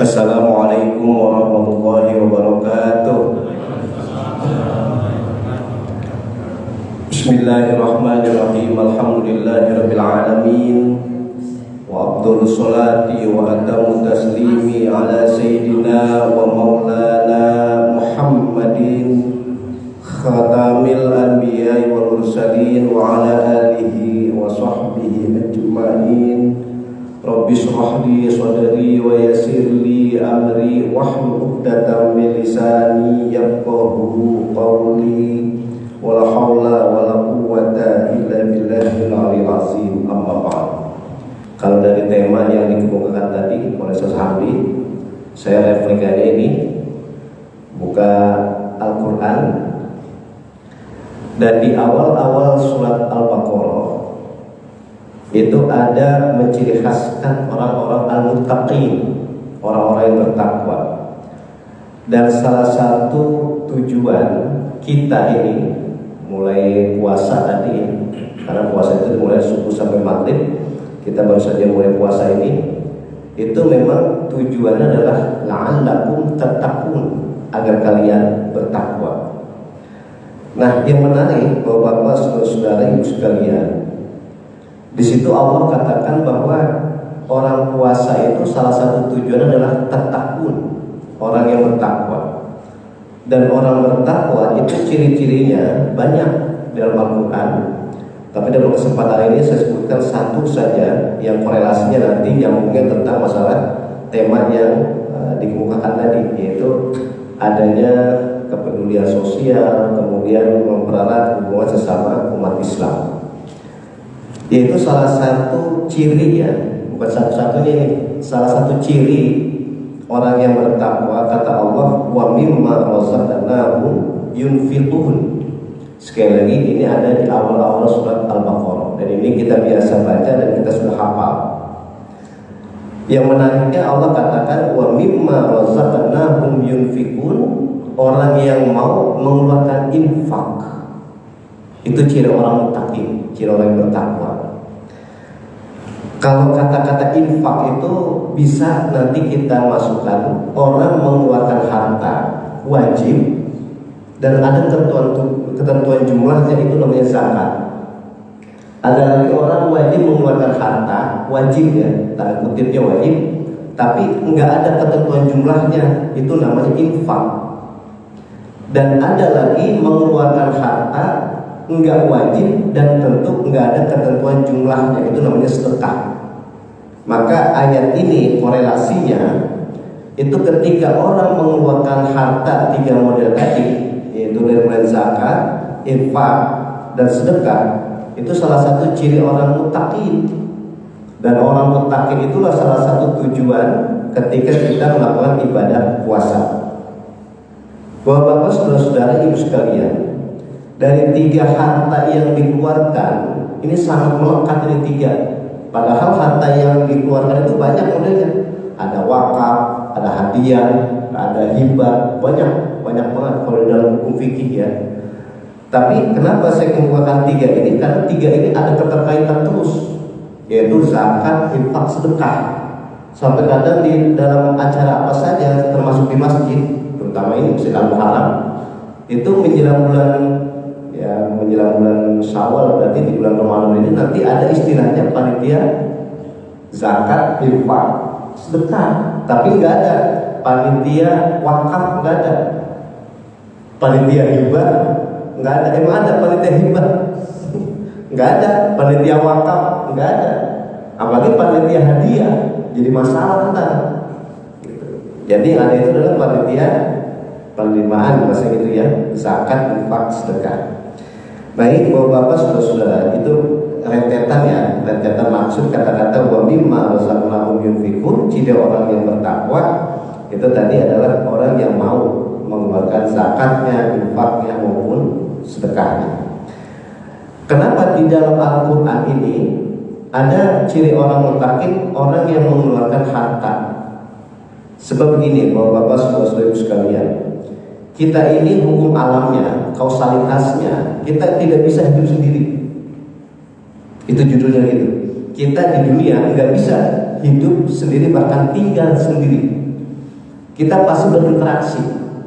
Assalamualaikum warahmatullahi wabarakatuh. Bismillahirrahmanirrahim. Alhamdulillahirabbil alamin. Wa afdhalus sholati wa atamu taslimi ala sayyidina wa maulana Muhammadin khatamil anbiya'i wal mursalin wa ala alihi wa sahbihi ajma'in. Rabbi shrah li sadri wa yassir li amri wahlul 'uqdatam min lisani yafqahu qawli. Wala haula wala quwwata illa billahil aliyil azim. Amma ba'd. Kalau dari tema yang dikemukakan tadi oleh Ustaz Hamdi, saya replikannya ini buka Al-Quran, dan di awal-awal surat Al-Baqarah itu ada menciri khaskan orang-orang al-muttaqin, orang-orang yang bertakwa. Dan salah satu tujuan kita ini mulai puasa tadi, karena puasa itu mulai subuh sampai maghrib, kita baru saja mulai puasa ini, itu memang tujuannya adalah la'allakum tattaqun, agar kalian bertakwa. Nah, yang menarik Bapak-bapak, saudara-saudara, ibu sekalian, di situ Allah katakan bahwa orang puasa itu salah satu tujuan adalah tattaqun, orang yang bertakwa. Dan orang bertakwa itu ciri-cirinya banyak dalam Al-Quran. Tapi dalam kesempatan ini saya sebutkan satu saja yang korelasinya nanti, yang mungkin tentang masalah tema yang dikemukakan tadi, yaitu adanya kepedulian sosial, kemudian mempererat hubungan sesama umat Islam. Yaitu salah satu ciri, ya, bukan satu-satunya ini, salah satu ciri orang yang bertakwa, kata Allah, wa mimma razaqnahum yunfiqun. Sekali lagi, ini ada di awal-awal surat Al-Baqarah, dan ini kita biasa baca dan kita sudah hafal. Yang menariknya Allah katakan wa mimma razaqnahum yunfiqun, orang yang mau mengeluarkan infak. Itu ciri orang muttaqin, ciri orang yang bertakwa. Kalau kata-kata infak itu bisa nanti kita masukkan orang mengeluarkan harta wajib, dan ada ketentuan jumlahnya, itu namanya zakat. Ada lagi orang wajib mengeluarkan harta wajib, ya, tanda kutipnya wajib, tapi enggak ada ketentuan jumlahnya, itu namanya infak. Dan ada lagi mengeluarkan harta enggak wajib dan tentu enggak ada ketentuan jumlahnya, itu namanya sedekah. Maka ayat ini korelasinya itu ketika orang mengeluarkan harta tiga model tadi, yaitu dari mulai zakat, infak, dan sedekah, itu salah satu ciri orang muttaqin. Dan orang muttaqin itulah salah satu tujuan ketika kita melakukan ibadah puasa. Bapak-bapak, saudara-saudara, ibu sekalian, dari tiga harta yang dikeluarkan ini sangat melekat, dari tiga. Padahal harta yang dikeluarkan itu banyak modelnya. Ada wakaf, ada hadiah, ada hibah, banyak banget kalau dalam hukum fikih, ya. Tapi kenapa saya kemukakan tiga ini? Karena tiga ini ada keterkaitan terus, yaitu zakat, infak, sedekah. Sampai kadang di dalam acara apa saja, termasuk di masjid, terutama ini Masjid Al-Muharram, itu menjelang bulan Syawal, berarti di bulan Ramadan ini nanti ada istilahnya panitia zakat, infak, sedekah. Tapi nggak ada panitia wakaf, nggak ada panitia hibah, nggak ada. Emang ada panitia hibah? Nggak ada. Panitia wakaf nggak ada. Apalagi panitia hadiah, jadi masalah ntar. Jadi yang ada itu adalah panitia penerimaan, bahasa gitu, ya, zakat, infak, sedekah. Baik, bapak-bapak, saudara-saudara, itu rentetan, ya, rentetan maksud kata-kata wa mimma razaqnahum yunfiqun. Ciri orang yang bertakwa itu tadi adalah orang yang mau mengeluarkan zakatnya, infaknya, maupun sedekahnya. Kenapa di dalam Al-Quran ini ada ciri orang muttaqin, orang yang mengeluarkan harta? Sebab begini, bapak-bapak, saudara-saudara sekalian, kita ini hukum alamnya, kausalitasnya, kita tidak bisa hidup sendiri. Itu judulnya gitu. Kita di dunia nggak bisa hidup sendiri, bahkan tinggal sendiri. kita pasti berinteraksi,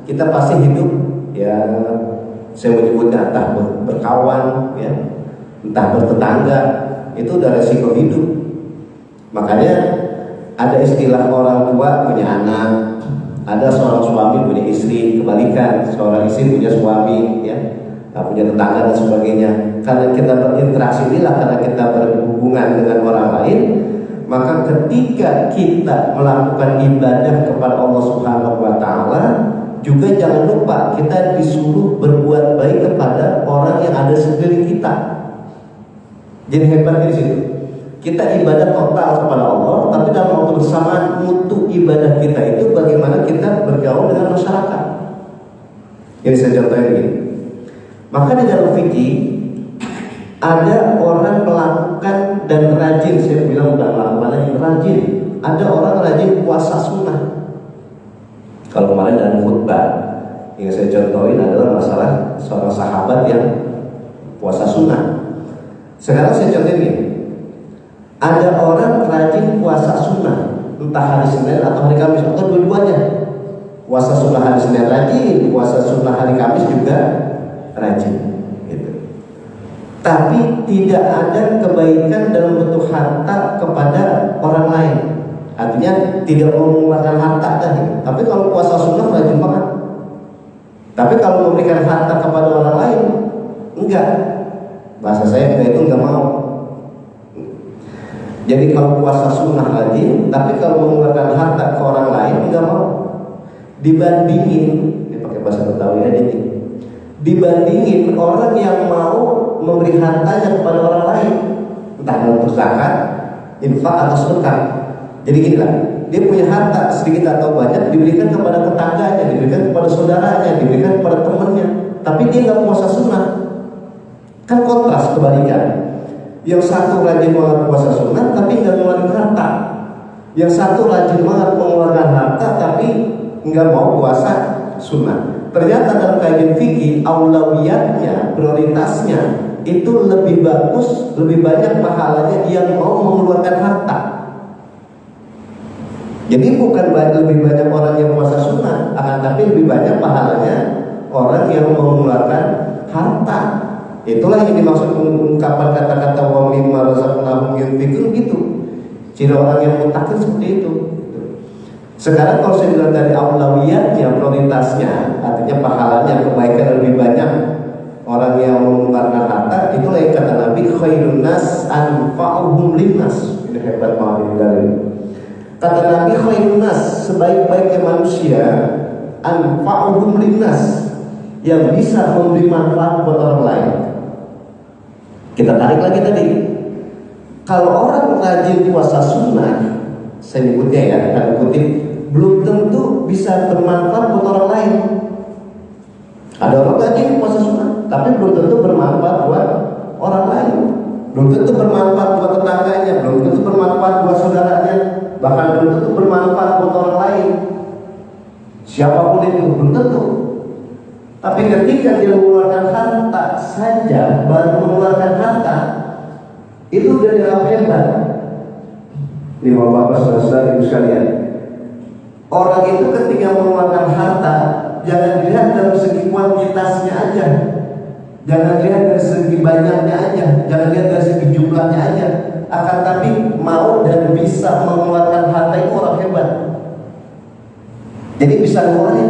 kita pasti hidup, ya saya menyebutnya entah berkawan, ya, entah bertetangga, itu udah resiko hidup. Makanya ada istilah orang tua punya anak, ada seorang suami punya istri, kebalikan, seorang istri punya suami, ya, punya tetangga dan sebagainya. Karena kita berinteraksi inilah, karena kita berhubungan dengan orang lain, maka ketika kita melakukan ibadah kepada Allah Subhanahu wa Ta'ala, juga jangan lupa kita disuruh berbuat baik kepada orang yang ada sekeliling kita. Jadi hebatnya di situ. Kita ibadah total kepada Allah, tapi dalam waktu bersamaan mutu ibadah kita itu bagaimana kita bergaul dengan masyarakat. Ini saya contohnya begini. Maka di dalam fikih ada orang melakukan dan rajin, saya bilang bukan melakukan yang rajin. Ada orang rajin puasa sunnah. Kalau kemarin dalam khutbah yang saya contohin adalah masalah seorang sahabat yang puasa sunnah. Sekarang saya contohin ini. Ada orang rajin puasa sunnah, entah hari Senin atau hari Kamis atau dua-duanya. Puasa sunnah hari Senin rajin, puasa sunnah hari Kamis juga rajin. Tapi tidak ada kebaikan dalam bentuk harta kepada orang lain. Artinya tidak mengeluarkan harta tadi. Tapi kalau puasa sunnah rajin banget. Tapi kalau memberikan harta kepada orang lain, enggak. Bahasa saya itu enggak mau. Jadi kalau puasa sunnah rajin, tapi kalau mengeluarkan harta ke orang lain enggak mau. Dibandingin, ini pakai bahasa Betawi aja nih. Dibandingin orang yang mau memberi hartanya kepada orang lain, entah untuk zakat, infak atau sedekah. Jadi ginilah, dia punya harta sedikit atau banyak, diberikan kepada tetangganya, diberikan kepada saudaranya, diberikan kepada temannya, tapi dia nggak puasa sunnah. Kan kontras, kebalikan. Yang satu rajin banget puasa sunnah, tapi nggak mengeluarkan harta. Yang satu rajin banget mengeluarkan harta, tapi nggak mau puasa sunnah. Ternyata dalam kajian fikih, aulawiyatnya, prioritasnya itu lebih bagus, lebih banyak pahalanya yang mau mengeluarkan harta. Jadi bukan lebih banyak orang yang puasa sunnah, akan tapi lebih banyak pahalanya orang yang mau mengeluarkan harta. Itulah yang dimaksud ungkapan kata-kata wa mimma razaqnahum yunfiqun gitu. Ciri orang yang muttaqin seperti itu. Sekarang kalau saya bilang dari aulawiyatnya, prioritasnya, artinya pahalanya, kebaikan lebih banyak orang yang mengeluarkan harta, itulah yang kata Nabi, khairun nas anfa'uhum linnas. Ini hebat banget ini dari. Kata Nabi, khairun nas, sebaik-baiknya manusia, anfa'uhum linnas, yang bisa memberi manfaat buat orang lain. Kita tarik lagi tadi. Kalau orang rajin puasa sunnah, saya nyebutnya ya, dan kutip, belum tentu bisa bermanfaat buat orang lain. Ada orang rajin puasa sunnah, tapi belum tentu bermanfaat buat orang lain. Belum tentu bermanfaat buat tetangganya, belum tentu bermanfaat buat saudaranya, bahkan belum tentu bermanfaat buat orang lain. Siapapun itu belum tentu. Tapi ketika dia mengeluarkan harta saja, baru mengeluarkan harta, itu udah dianggap hebat. Ini bapak-bapak, saudara-saudara, ibu sekalian. Orang itu ketika mengeluarkan harta, jangan dilihat dari segi kuantitasnya aja, jangan dilihat dari segi banyaknya aja, jangan lihat dari segi jumlahnya aja, akan tapi mau dan bisa mengeluarkan harta itu orang hebat. Jadi bisa mengeluarkan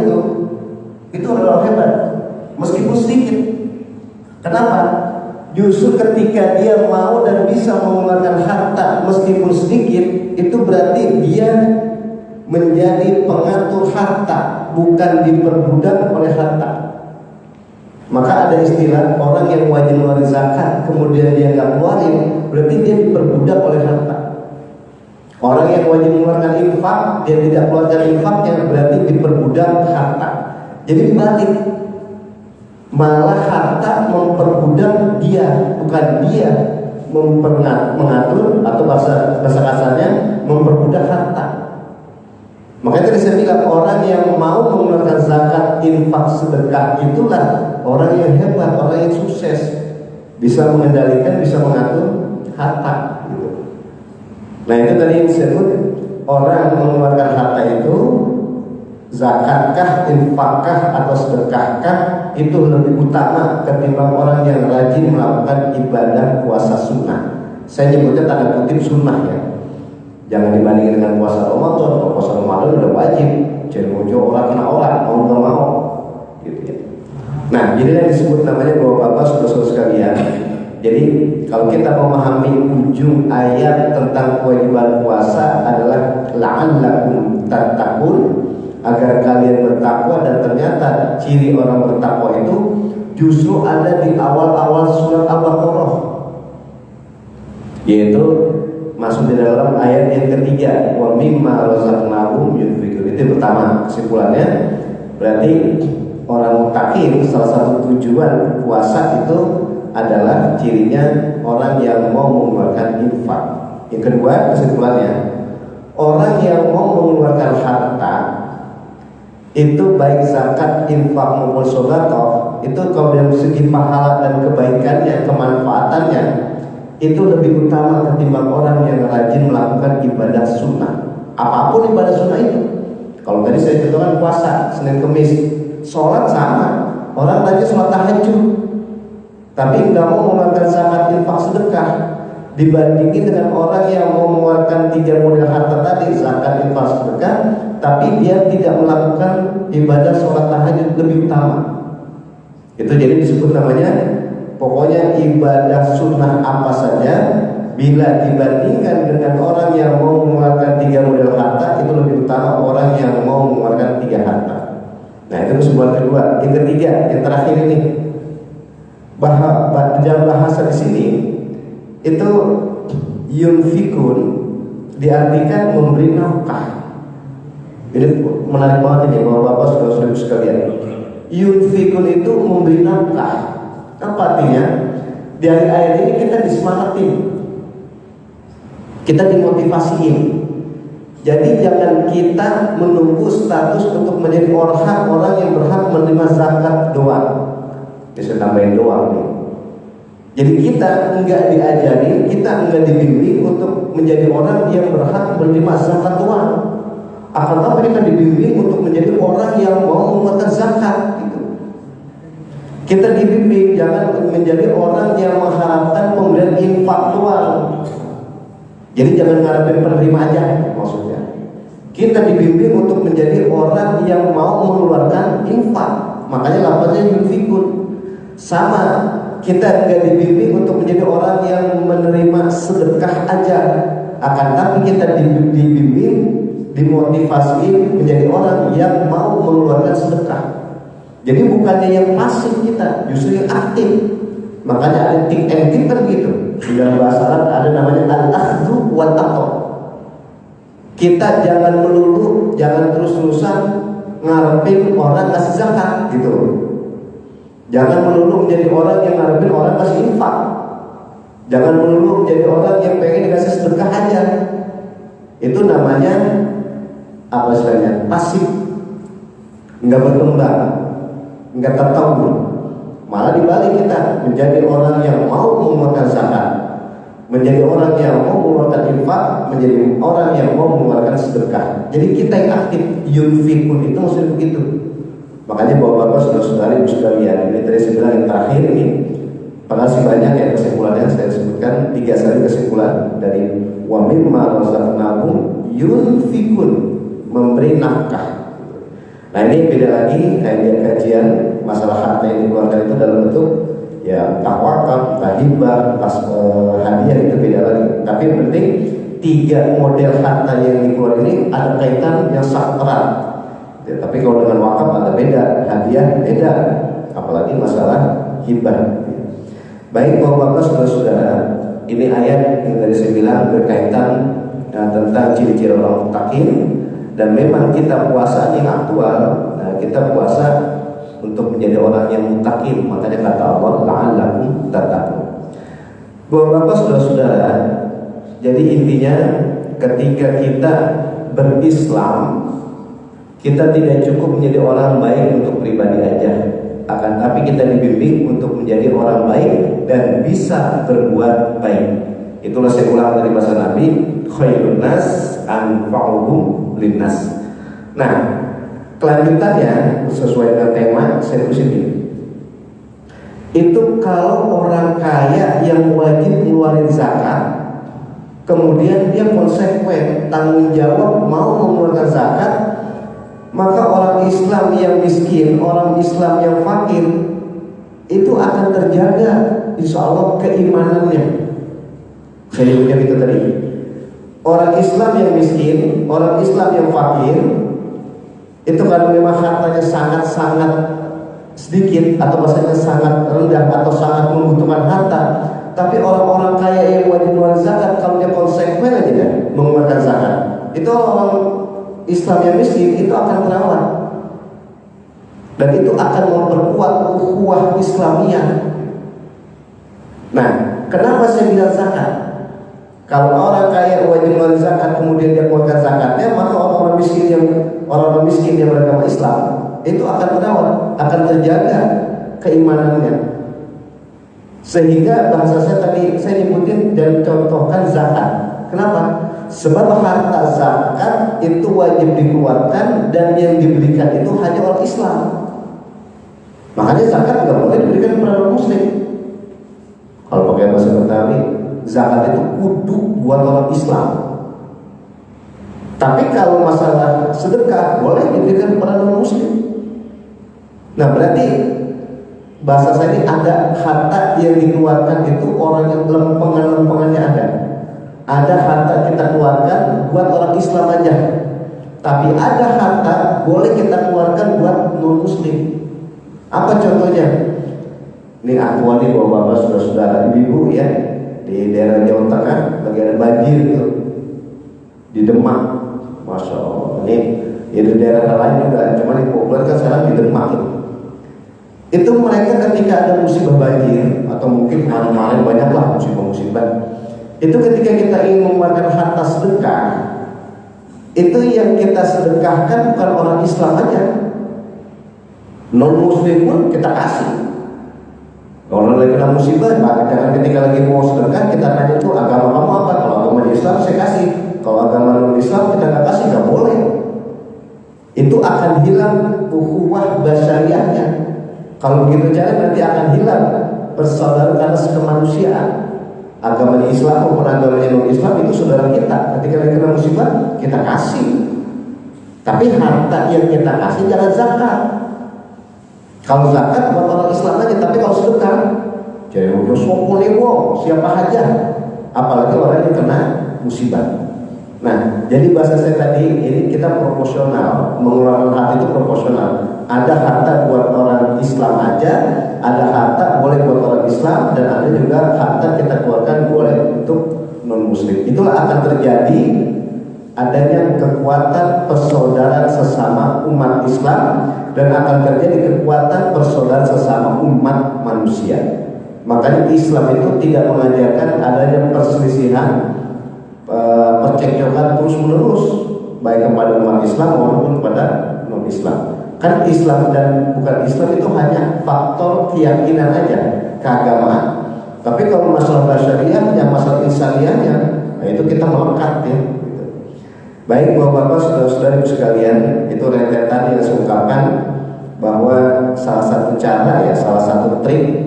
itu orang hebat, meskipun sedikit. Kenapa? Justru ketika dia mau dan bisa mengeluarkan harta meskipun sedikit, itu berarti dia menjadi pengatur harta, bukan diperbudak oleh harta. Maka ada istilah orang yang wajib mengeluarkan zakat kemudian dia nggak keluarin, berarti dia diperbudak oleh harta. Orang yang wajib mengeluarkan infak, dia tidak keluarkan infaknya, berarti diperbudak harta. Jadi balik, malah harta memperbudak dia, bukan dia mengatur, atau bahasa kasarnya memperbudak harta. Makanya tadi saya bilang orang yang mau mengeluarkan zakat, infak, sedekah, itulah orang yang hebat, orang yang sukses, bisa mengendalikan, bisa mengatur harta gitu. Nah itu tadi yang disebut orang mengeluarkan harta itu zakatkah, infakkah, atau sedekahkah itu lebih utama ketimbang orang yang rajin melakukan ibadah puasa sunnah. Saya nyebutnya tanda kutip sunnah ya. Jangan dibandingkan dengan puasa Ramadan. Kalau puasa Ramadan udah wajib, jadi mojo orang kena orang, mau nggak mau, gitu ya. Nah, jadi yang disebut namanya bapak-bapak, saudara-saudara sekalian. Jadi kalau kita memahami ujung ayat tentang kewajiban puasa adalah la'allakum tattaqun, agar kalian bertakwa, dan ternyata ciri orang bertakwa itu justru ada di awal-awal surat Al-Baqarah, yaitu masuk di dalam ayat yang ketiga, wa mimma razaqnahum yunfiqun. Itu pertama kesimpulannya. Berarti orang muttaqin, salah satu tujuan puasa itu adalah cirinya orang yang mau mengeluarkan infak. Yang kedua kesimpulannya, orang yang mau mengeluarkan harta itu baik zakat, infak maupun sedekah, itu kalau dari segi pahala dan kebaikannya, kemanfaatannya itu lebih utama ketimbang orang yang rajin melakukan ibadah sunnah. Apapun ibadah sunnah itu. Kalau tadi saya contohkan puasa Senin Kemis, sholat sama, orang rajin sholat tahajud, tapi nggak mau mengeluarkan zakat, infak, sedekah, dibandingin dengan orang yang mau mengeluarkan 3 model harta tadi, zakat, infak, sedekah, tapi dia tidak melakukan ibadah sholat tahajud lebih utama. Itu jadi disebut namanya, pokoknya ibadah sunnah apa saja, bila dibandingkan dengan orang yang mau mengeluarkan 3 model harta, itu lebih utama orang yang mau mengeluarkan 3 harta. Nah, itu kesimpulan kedua. Yang ketiga, yang terakhir ini, dalam bahasa di sini itu yunfikun diartikan memberi nafkah. Ini menarik banget ini bapak-bapak, saudara-saudara sekalian. Yunfikun itu memberi nafkah. Apa artinya? Dari ayat ini kita disemangatin, kita dimotivasiin. Jadi jangan kita menunggu status untuk menjadi orang yang berhak menerima zakat doang. Bisa tambahin doang nih. Jadi kita enggak diajari, kita enggak dibimbing untuk menjadi orang yang berhak menerima zakat doang. Akan tetapi kita dibimbing untuk menjadi orang yang mau mengeluarkan zakat gitu. Kita dibimbing jangan menjadi orang yang mengharapkan pemberian infak doang. Jadi jangan ngarepin penerima aja maksudnya. Kita dibimbing untuk menjadi orang yang mau mengeluarkan infak. Makanya lafaznya yunfikun. Sama, kita enggak dibimbing untuk menjadi orang yang menerima sedekah aja. Akan tapi kita dibimbing, dimotivasi menjadi orang yang mau mengeluarkan sedekah. Jadi bukannya yang pasif kita, justru yang aktif. Makanya ada think and think kan gitu. Di dalam bahasa Arab ada namanya al-akhdhu wal ata'. Kita jangan melulu, jangan terus-terusan ngarepin orang kasih zakat gitu. Jangan melulu menjadi orang yang ngarepin orang kasih infak. Jangan melulu menjadi orang yang pengen dikasih sedekah aja. Itu namanya apa istilahnya? Pasif. Enggak berkembang, enggak tertabur. Malah dibalik kita menjadi orang yang mau mengeluarkan zakat, menjadi orang yang mau mengeluarkan infak, menjadi orang yang mau mengeluarkan sedekah. Jadi kita yang aktif, yunfikun itu maksudnya begitu. Makanya bapak-bapak, saudara-saudari sekalian, ini tadi saya bilang yang terakhir ini, padahal sih banyak ya kesimpulannya, saya sebutkan 3 kali kesimpulan dari wa mimma razaqnahum yunfikun, memberi nafkah. Nah ini beda lagi kajian masalah harta yang dikeluarkan itu dalam bentuk ya takwakal, hibah, hadiah, itu beda lagi. Tapi yang penting 3 model harta yang dikeluarkan ini ada kaitan yang sangat erat. Ya, tapi kalau dengan wakaf ada beda, hadiah beda, apalagi masalah hibah. Baik bapak-bapak, saudara-saudara, ini ayat yang tadi saya bilang berkaitan tentang ciri-ciri orang muttaqin, dan memang kita puasa yang aktual. Nah, kita puasa untuk menjadi orang yang muttaqin. Makanya kata Allah, la'allakum tattaqun. Bapak-bapak, saudara-saudara, jadi intinya ketika kita berislam, kita tidak cukup menjadi orang baik untuk pribadi aja, akan tapi kita dibimbing untuk menjadi orang baik dan bisa berbuat baik. Itulah saya ulang dari bahasa Nabi, khairun nas anfa'uhum linnas. Nah, Kelanjutannya sesuai dengan tema saya tulis ini. Itu kalau orang kaya yang wajib ngeluarin zakat, kemudian dia konsekuen tanggung jawab mau mengeluarkan zakat, maka orang Islam yang miskin, orang Islam yang fakir itu akan terjaga insya Allah keimanannya. Saya ucap itu tadi. Orang Islam yang miskin, orang Islam yang fakir itu kalau memang hartanya sangat-sangat sedikit atau bahasanya sangat rendah atau sangat membutuhkan harta, tapi orang-orang kaya yang wajib mengeluarkan zakat kalau dia konsekuen aja kan mengeluarkan zakat, itu orang Islam yang miskin itu akan terawat dan itu akan memperkuat ukhuwah Islamiyah. Nah, kenapa saya bilang zakat? Kalau orang kaya wajib mengeluarkan zakat kemudian dia keluarkan zakatnya, maka orang-orang miskin yang beragama Islam itu akan terawat, akan terjaga keimanannya. Sehingga bahasa saya tadi saya nyebutin dan contohkan zakat. Kenapa? Sebab harta zakat itu wajib dikeluarkan dan yang diberikan itu hanya orang Islam. Makanya zakat nggak boleh diberikan kepada orang Muslim. Kalau pakai bahasa Betawi, zakat itu kudu buat orang Islam. Tapi kalau masalah sedekah boleh diberikan kepada non Muslim. Nah berarti bahasa saya ini ada harta yang dikeluarkan itu orang yang lempengan-lempengannya ada. Ada harta kita keluarkan buat orang Islam aja. Tapi ada harta boleh kita keluarkan buat non Muslim. Apa contohnya? Ini akuan nih bapak-bapak, saudara-saudara, ibu-ibu ya, di daerah Jawa Tengah lagi ada banjir itu di Demak, masya Allah. Ini ya di daerah lain juga, cuman yang populer kan sekarang di Demak itu. Itu mereka ketika ada musibah banjir atau mungkin kemarin-kemarin banyaklah musibah-musibah, itu ketika kita ingin mengeluarkan harta sedekah, itu yang kita sedekahkan bukan orang Islam aja, non Muslim pun kita kasih. Kalau lagi kena musibah, jangan ketika lagi mau sedekah kita tanya itu agama kamu apa. Kalau agama Islam saya kasih, kalau agama non Islam kita nggak kasih, nggak boleh. Itu akan hilang ukhuwah basyariahnya. Kalau begitu cara nanti akan hilang persaudaraan kemanusiaan. Agama Islam maupun agama non Islam itu saudara kita. Ketika lagi kena musibah kita kasih. Tapi harta yang kita kasih jangan zakat. Kalau zakat buat orang Islam aja, tapi kalau sedekah jadi udah sopolewo siapa aja, apalagi orang yang kena musibah. Nah, jadi bahasa saya tadi ini kita proporsional, mengeluarkan harta itu proporsional. Ada harta buat orang Islam aja, ada harta boleh buat orang Islam, dan ada juga harta kita keluarkan boleh untuk non Muslim. Itulah akan terjadi adanya kekuatan persaudaraan sesama umat Islam dan akan terjadi kekuatan persaudaraan sesama umat manusia. Makanya Islam itu tidak mengajarkan adanya perselisihan, percekcokan terus menerus baik kepada umat Islam maupun kepada non Islam. Kan Islam dan bukan Islam itu hanya faktor keyakinan aja, keagamaan. Tapi kalau masalah basyariahnya, masalah insaniahnya, nah itu kita melekat ya. Baik bapak-bapak, saudara-saudari sekalian, itu rentetan yang saya ungkapkan bahwa salah satu cara ya, salah satu trik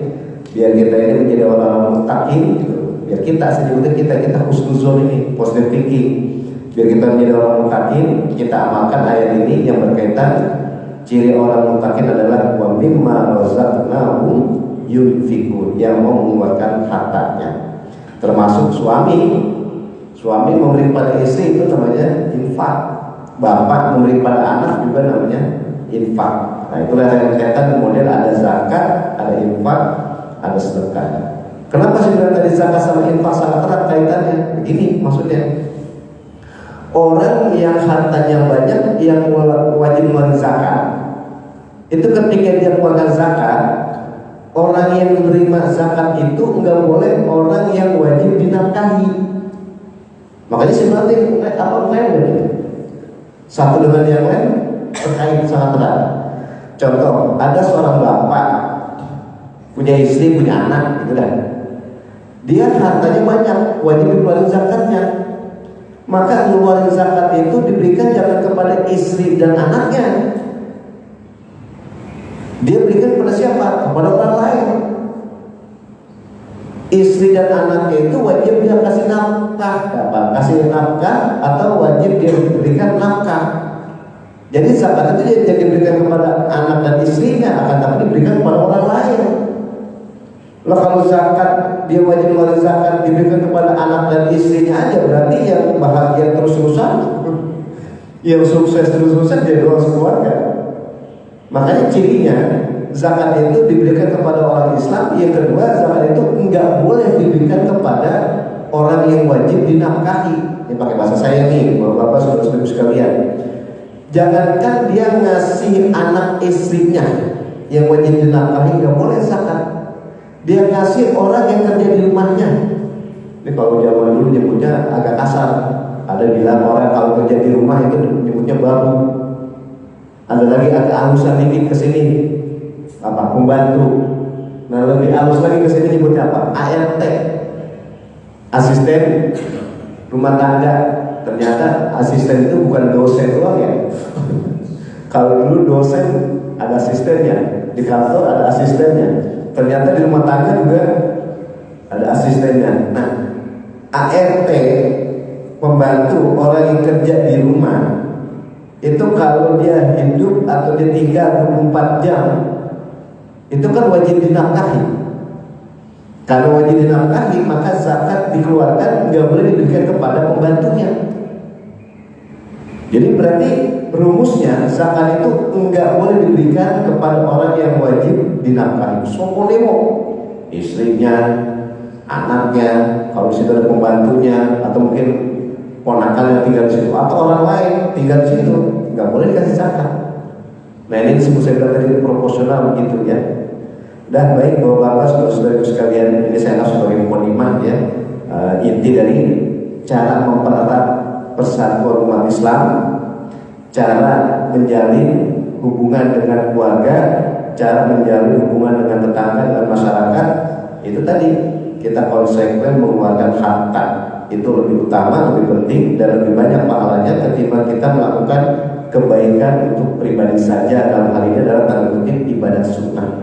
biar kita ini menjadi orang-orang muttaqin gitu. Biar kita sebetulnya kita husnuzon ini, positive thinking. Biar kita menjadi orang muttaqin, kita amalkan ayat ini yang berkaitan ciri orang muttaqin adalah wa mimma razaqnahum yunfikun, yang mau mengeluarkan hartanya. Termasuk Suami memberi pada istri itu namanya infak. Bapak memberi pada anak juga namanya infak. Nah itulah yang kaitan kemudian ada zakat, ada infak, ada sedekah. Kenapa sih bilang tadi zakat sama infak sangat erat kaitannya? Begini maksudnya. Orang yang hartanya banyak yang wajib mengeluarkan zakat, itu ketika dia keluarkan zakat, orang yang menerima zakat itu enggak boleh orang yang wajib dinafkahi. Makanya sebenarnya apa ini satu dengan yang lain terkait sangat erat. Contoh, ada seorang bapak punya istri, punya anak, gitu kan. Dia hartanya banyak, wajib dikeluarkan zakatnya. Maka ngeluarin zakat itu diberikan jangan kepada istri dan anaknya, Dia berikan kepada siapa? Kepada orang lain. Istri dan anaknya itu wajib dia kasih nafkah, kasih nafkah atau wajib dia berikan nafkah. Jadi zakat itu dia diberikan kepada anak dan istrinya, akan tapi diberikan kepada orang lain. Lah kalau zakat dia wajib mengeluarkan zakat diberikan kepada anak dan istrinya aja, berarti yang bahagia terus-terusan, yang sukses terus-terusan dia doang sekeluarga. Makanya cirinya zakat itu diberikan kepada orang Islam. Yang kedua, zakat itu enggak boleh diberikan kepada orang yang wajib dinafkahi. Ini pakai bahasa saya nih, bapak-bapak, saudara-saudara sekalian. Jangankan dia ngasih anak istrinya yang wajib dinafkahi, enggak boleh zakat. Dia ngasih orang yang kerja di rumahnya. Ini kalau zaman dulu nyebutnya agak kasar. Ada bilang orang kalau kerja di rumah itu nyebutnya babu. Ada lagi agak halusan dikit ke sini, apa, pembantu. Nah lebih halus lagi ke sini nyebutnya apa? ART, asisten rumah tangga. Ternyata asisten itu bukan dosen doang ya. Kalau dulu dosen ada asistennya, di kantor ada asistennya, ternyata di rumah tangga juga ada asistennya. Nah, ART, pembantu orang yang kerja di rumah, itu kalau dia hidup atau dia tinggal 24 jam, itu kan wajib dinafkahi. Kalau wajib dinafkahi, maka zakat dikeluarkan, nggak boleh diberikan kepada pembantunya. Jadi berarti rumusnya zakat itu nggak boleh diberikan kepada orang yang wajib dinafkahi. Sokolewo, istrinya, anaknya, kalau di situ ada pembantunya, atau mungkin ponakan yang tinggal di situ, atau orang lain tinggal di situ, nggak boleh dikasih zakat. Nah ini disebut saya bilang tadi proporsional begitu ya. Dan baik bapak-bapak, saudara-saudara sekalian, ini saya anggap sebagai mukadimah ya, inti dari cara mempererat persatuan umat Islam, cara menjalin hubungan dengan keluarga, cara menjalin hubungan dengan tetangga dan masyarakat. Itu tadi kita konsekuen mengeluarkan harta, itu lebih utama, lebih penting dan lebih banyak pahalanya ketimbang kita melakukan kebaikan untuk pribadi saja, dalam hal ini adalah tanda kutip ibadah sunnah.